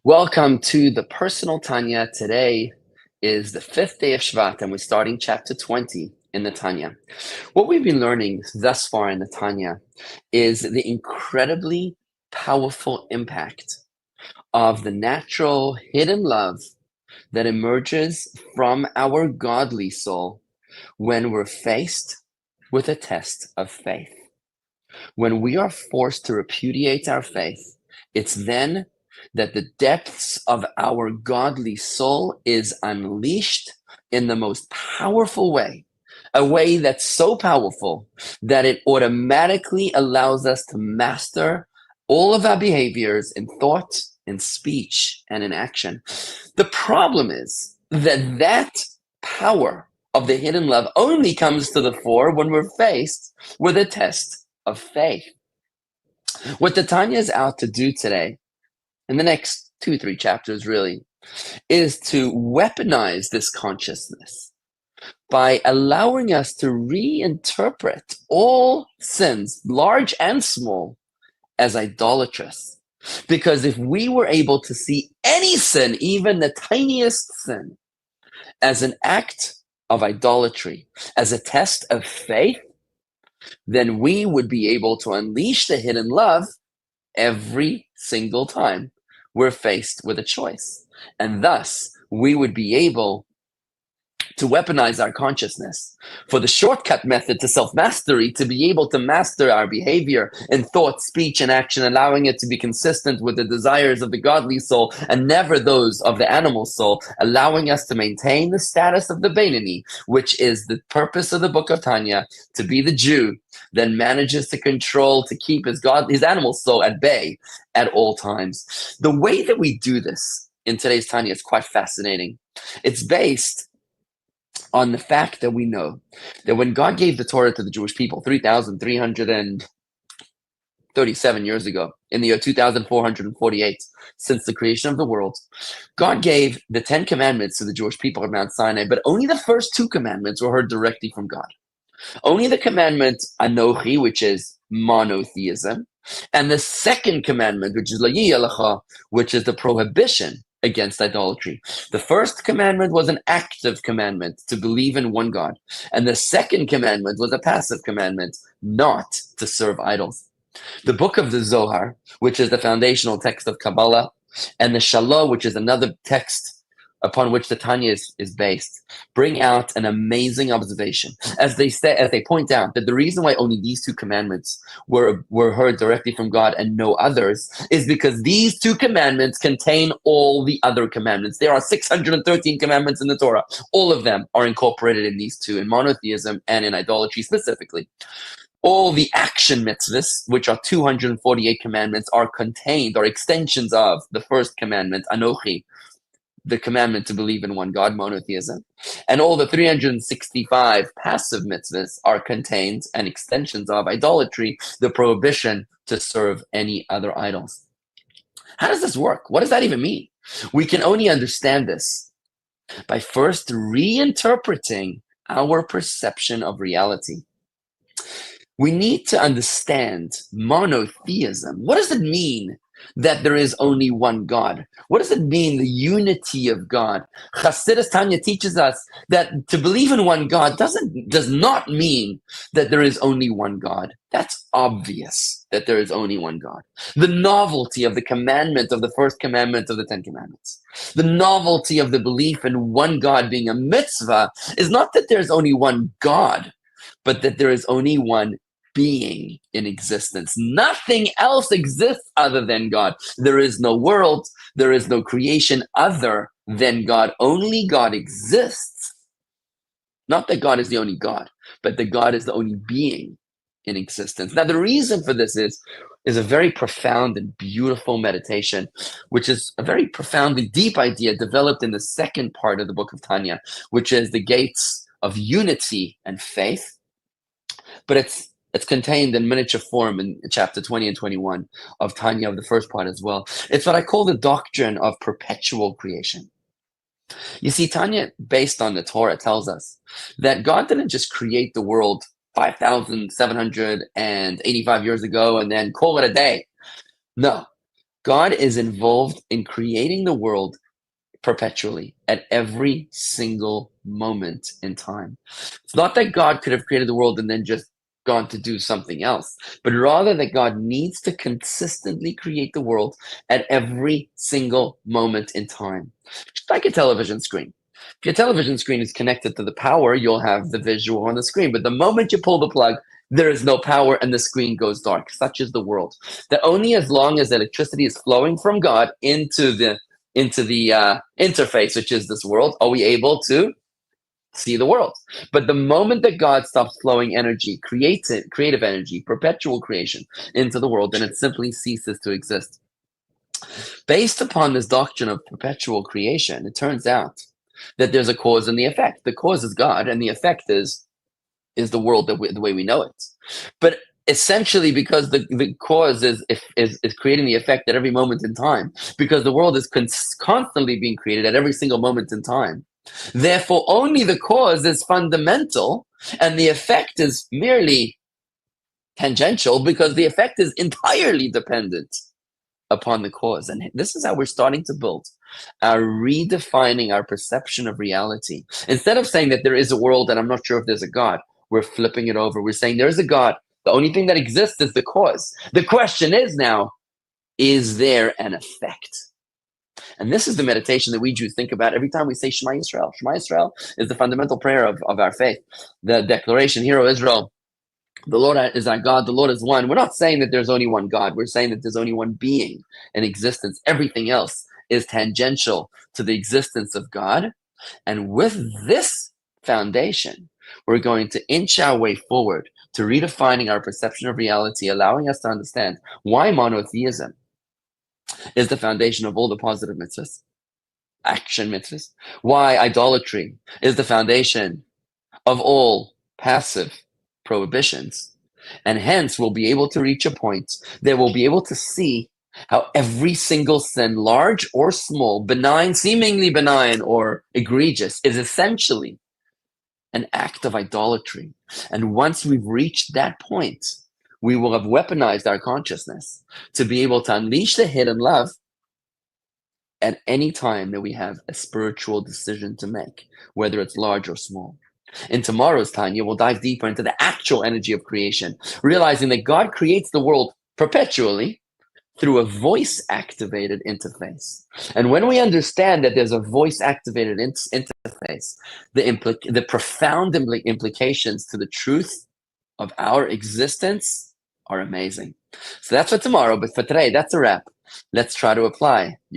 Welcome to the Personal Tanya. Today is the fifth day of Shvat, and we're starting chapter 20 in the Tanya. What we've been learning thus far in the Tanya is the incredibly powerful impact of the natural hidden love that emerges from our godly soul when we're faced with a test of faith. When we are forced to repudiate our faith, it's then that the depths of our godly soul is unleashed in the most powerful way, a way that's so powerful that it automatically allows us to master all of our behaviors in thought, in speech, and in action. The problem is that power of the hidden love only comes to the fore when we're faced with a test of faith. What the Tanya is out to do today, in the next 2-3 chapters really, is to weaponize this consciousness by allowing us to reinterpret all sins, large and small, as idolatrous. Because if we were able to see any sin, even the tiniest sin, as an act of idolatry, as a test of faith, then we would be able to unleash the hidden love every single time we're faced with a choice. And thus, we would be able to weaponize our consciousness for the shortcut method to self-mastery, to be able to master our behavior in thought, speech, and action, allowing it to be consistent with the desires of the godly soul and never those of the animal soul, allowing us to maintain the status of the Beinoni, which is the purpose of the book of Tanya, to be the Jew that manages to control, to keep his animal soul at bay at all times. The way that we do this in today's Tanya is quite fascinating. It's based on the fact that we know that when God gave the Torah to the Jewish people 3,337 years ago, in the year 2448, since the creation of the world, God gave the 10 commandments to the Jewish people at Mount Sinai, but only the first 2 commandments were heard directly from God. Only the commandment Anochi, which is monotheism, and the second commandment, which is La Yiyalecha, which is the prohibition against idolatry. The first commandment was an active commandment to believe in one God. And the second commandment was a passive commandment not to serve idols. The book of the Zohar, which is the foundational text of Kabbalah, and the Shalom, which is another text upon which the Tanya is based, bring out an amazing observation. As they point out that the reason why only these 2 commandments were heard directly from God and no others is because these 2 commandments contain all the other commandments. There are 613 commandments in the Torah. All of them are incorporated in these 2, in monotheism and in idolatry specifically. All the action mitzvahs, which are 248 commandments, are contained, are extensions of the first commandment, Anochi, the commandment to believe in one God, monotheism. And all the 365 passive mitzvahs are contained and extensions of idolatry, the prohibition to serve any other idols. How does this work? What does that even mean? We can only understand this by first reinterpreting our perception of reality. We need to understand monotheism. What does it mean that there is only one God? What does it mean, the unity of God? Chassidus Tanya teaches us that to believe in one God does not mean that there is only one God. That's obvious that there is only one God. The novelty of the commandment of the first commandment of the 10 commandments, the novelty of the belief in one God being a mitzvah is not that there's only one God, but that there is only one being in existence. Nothing else exists other than God. There is no world. There is no creation other than God. Only God exists. Not that God is the only God, but that God is the only being in existence. Now, the reason for this is a very profound and beautiful meditation, which is a very profoundly deep idea developed in the second part of the book of Tanya, which is the gates of unity and faith. But it's contained in miniature form in chapter 20 and 21 of Tanya, of the first part as well. It's what I call the doctrine of perpetual creation. You see, Tanya, based on the Torah, tells us that God didn't just create the world 5,785 years ago and then call it a day. No, God is involved in creating the world perpetually at every single moment in time. It's not that God could have created the world and then just gone to do something else, but rather that God needs to consistently create the world at every single moment in time. Just like a television screen. If your television screen is connected to the power, you'll have the visual on the screen. But the moment you pull the plug, there is no power and the screen goes dark. Such is the world. That only as long as electricity is flowing from God into the interface, which is this world, are we able to see the world. But the moment that God stops flowing energy, creative energy, perpetual creation into the world, then it simply ceases to exist. Based upon this doctrine of perpetual creation, it turns out that there's a cause and the effect. The cause is God, and the effect is the world the way we know it. But essentially, because the cause is creating the effect at every moment in time, because the world is constantly being created at every single moment in time. Therefore, only the cause is fundamental, and the effect is merely tangential, because the effect is entirely dependent upon the cause. And this is how we're starting to build our redefining our perception of reality. Instead of saying that there is a world and I'm not sure if there's a God, we're flipping it over. We're saying there's a God. The only thing that exists is the cause. The question is now, is there an effect? And this is the meditation that we Jews think about every time we say Shema Yisrael. Shema Yisrael is the fundamental prayer of our faith. The declaration, Hear O Israel, the Lord is our God, the Lord is one. We're not saying that there's only one God. We're saying that there's only one being in existence. Everything else is tangential to the existence of God. And with this foundation, we're going to inch our way forward to redefining our perception of reality, allowing us to understand why monotheism is the foundation of all the positive mitzvahs, action mitzvahs, why idolatry is the foundation of all passive prohibitions. And hence, we'll be able to reach a point that we'll be able to see how every single sin, large or small, benign, seemingly benign or egregious, is essentially an act of idolatry. And once we've reached that point, we will have weaponized our consciousness to be able to unleash the hidden love at any time that we have a spiritual decision to make, whether it's large or small. In tomorrow's Tanya, we'll dive deeper into the actual energy of creation, realizing that God creates the world perpetually through a voice-activated interface. And when we understand that there's a voice-activated interface, the profound implications to the truth of our existence are amazing. So that's for tomorrow, but for today, that's a wrap. Let's try to apply